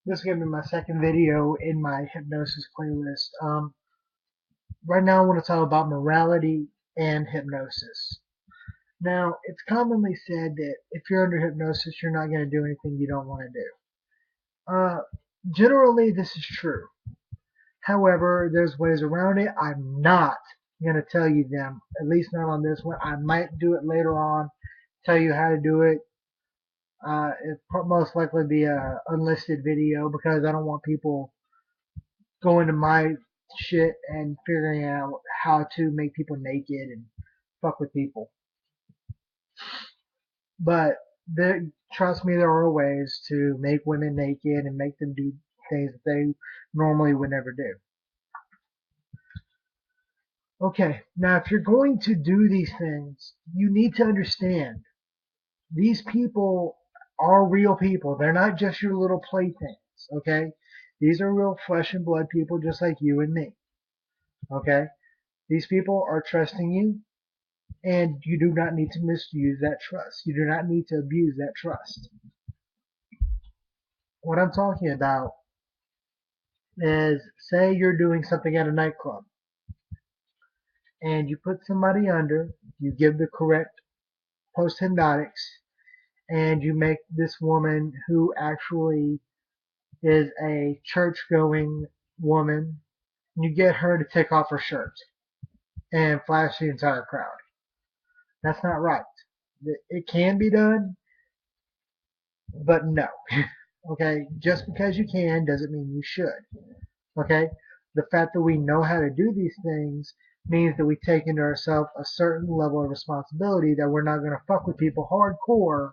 This is going to be my second video in my hypnosis playlist. Right now I want to talk about morality and hypnosis. Now, it's commonly said that if you're under hypnosis, you're not going to do anything you don't want to do. Uh, Generally, this is true. However, there's ways around it. I'm not going to tell you them, at least not on this one. I might do it later on, tell you how to do it. It'll most likely be a unlisted video because I don't want people going to my shit and figuring out how to make people naked and fuck with people. But trust me, there are ways to make women naked and make them do things that they normally would never do. Okay, now if you're going to do these things, you need to understand these people are real people. They're not just your little playthings, okay? These are real flesh and blood people just like you and me, okay? These people are trusting you, and you do not need to misuse that trust. You do not need to abuse that trust. What I'm talking about is, say you're doing something at a nightclub and you put somebody under, you give the correct post hypnotics, and you make this woman who actually is a church going woman, you get her to take off her shirt and flash the entire crowd. That's not right. It can be done, but no. Okay, just because you can doesn't mean you should. Okay, the fact that we know how to do these things means that we take into ourselves a certain level of responsibility that we're not going to fuck with people hardcore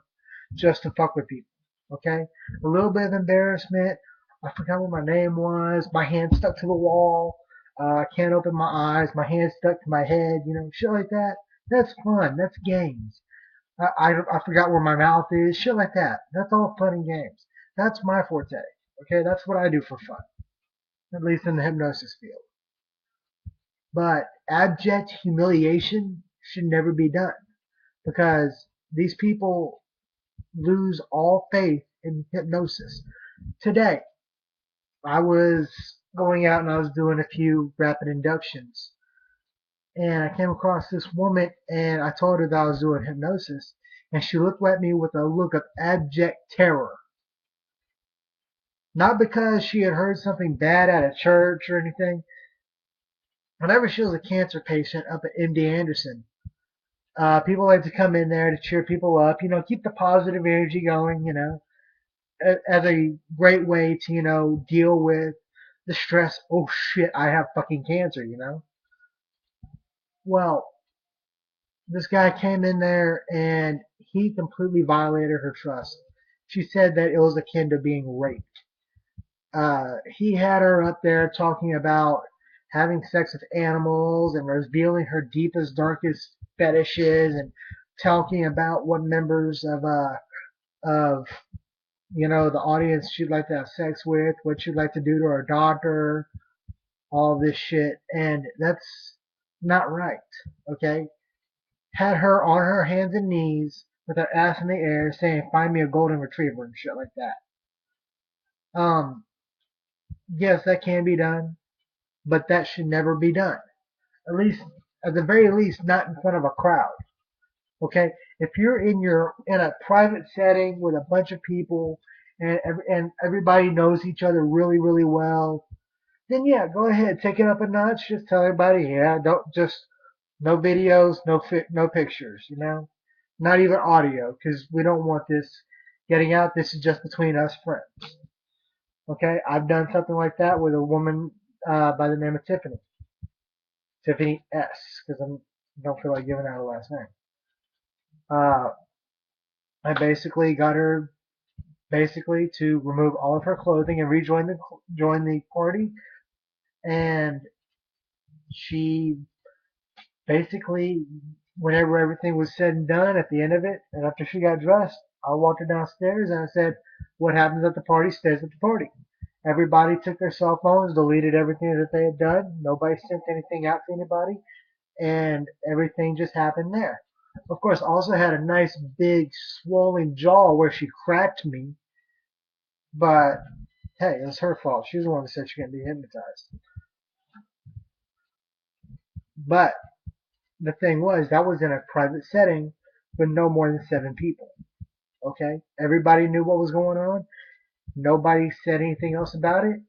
just to fuck with people. Okay, a little bit of embarrassment. I forgot what my name was. My hand stuck to the wall. I can't open my eyes. My hand stuck to my head. You know, shit like that. That's fun. That's games. I forgot where my mouth is. Shit like that. That's all fun and games. That's my forte. Okay, that's what I do for fun, at least in the hypnosis field. But abject humiliation should never be done because these people lose all faith in hypnosis. Today, I was going out and I was doing a few rapid inductions, and I came across this woman and I told her that I was doing hypnosis, and she looked at me with a look of abject terror. Not because she had heard something bad at a church or anything. Whenever she was a cancer patient up at MD Anderson, people like to come in there to cheer people up, keep the positive energy going, as a great way to, deal with the stress. Oh shit, I have fucking cancer. Well, this guy came in there and he completely violated her trust. She said that it was akin to being raped. He had her up there talking about having sex with animals and revealing her deepest, darkest fetishes and talking about what members of the audience she'd like to have sex with, what she'd like to do to her daughter, all this shit, and that's not right. Okay, had her on her hands and knees with her ass in the air, saying, "Find me a golden retriever" and shit like that. Um, yes, that can be done, but that should never be done. At least, at the very least, not in front of a crowd. Okay, if you're in a private setting with a bunch of people and everybody knows each other really really well, then yeah, go ahead, take it up a notch. Just tell everybody, yeah, don't just no videos, no pictures, not even audio, because we don't want this getting out. This is just between us friends. Okay, I've done something like that with a woman by the name of Tiffany, Tiffany S, because I don't feel like giving out her last name. Uh, I basically got her to remove all of her clothing and rejoin the party, and she basically, whenever everything was said and done, at the end of it, and after she got dressed, I walked her downstairs and I said, "What happens at the party stays at the party." Everybody took their cell phones, deleted everything that they had done. Nobody sent anything out to anybody, and everything just happened there. Of course, also had a nice big swollen jaw where she cracked me But hey, it was her fault. She was the one that said she couldn't be hypnotized. But the thing was, that was in a private setting with no more than 7 people. Okay? Everybody knew what was going on. Nobody said anything else about it.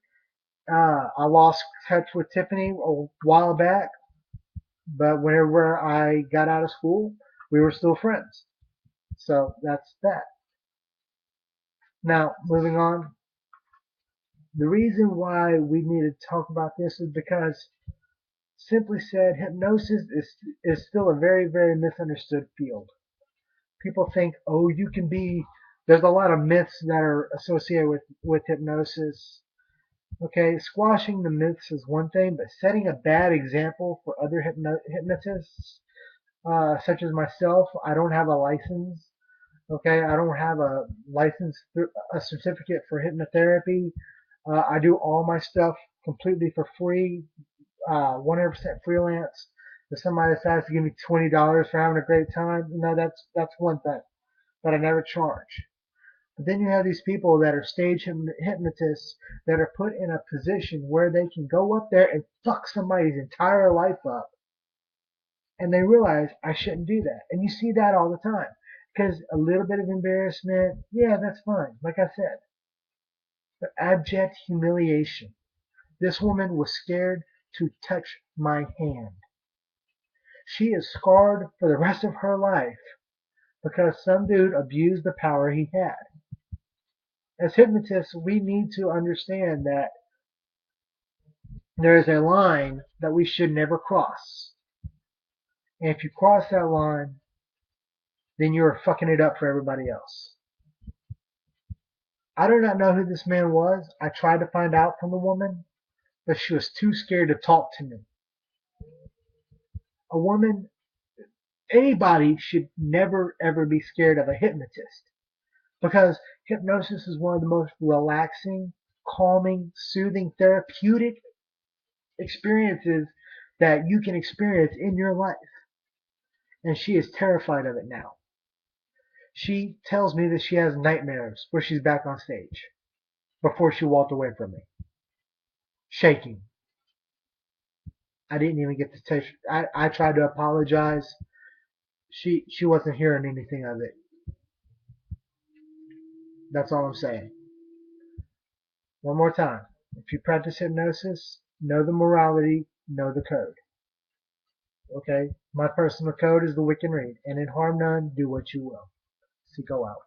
I lost touch with Tiffany a while back, but whenever I got out of school, we were still friends. So that's that. Now, moving on. The reason why we need to talk about this is because, simply said, hypnosis is still a very, very misunderstood field. People think, oh, you can be. There's a lot of myths that are associated with hypnosis. Okay, squashing the myths is one thing, but setting a bad example for other hypnotists, such as myself, I don't have a license. Okay, I don't have a license, a certificate for hypnotherapy. I do all my stuff completely for free, 100% freelance. If somebody decides to give me $20 for having a great time, that's one thing, but I never charge. But then you have these people that are stage hypnotists that are put in a position where they can go up there and fuck somebody's entire life up, and they realize I shouldn't do that. And you see that all the time. Because a little bit of embarrassment, yeah, that's fine. Like I said, but abject humiliation. This woman was scared to touch my hand. She is scarred for the rest of her life because some dude abused the power he had. As hypnotists, we need to understand that there is a line that we should never cross. And if you cross that line, then you are fucking it up for everybody else. I do not know who this man was. I tried to find out from the woman, but she was too scared to talk to me. A woman, anybody should never ever be scared of a hypnotist because hypnosis is one of the most relaxing, calming, soothing, therapeutic experiences that you can experience in your life. And she is terrified of it now. She tells me that she has nightmares where she's back on stage before she walked away from me, shaking. I didn't even get to touch. I tried to apologize. She wasn't hearing anything of it. That's all I'm saying. One more time. If you practice hypnosis, know the morality, know the code. Okay? My personal code is the Wiccan Read. And in harm none, do what you will. See, go out.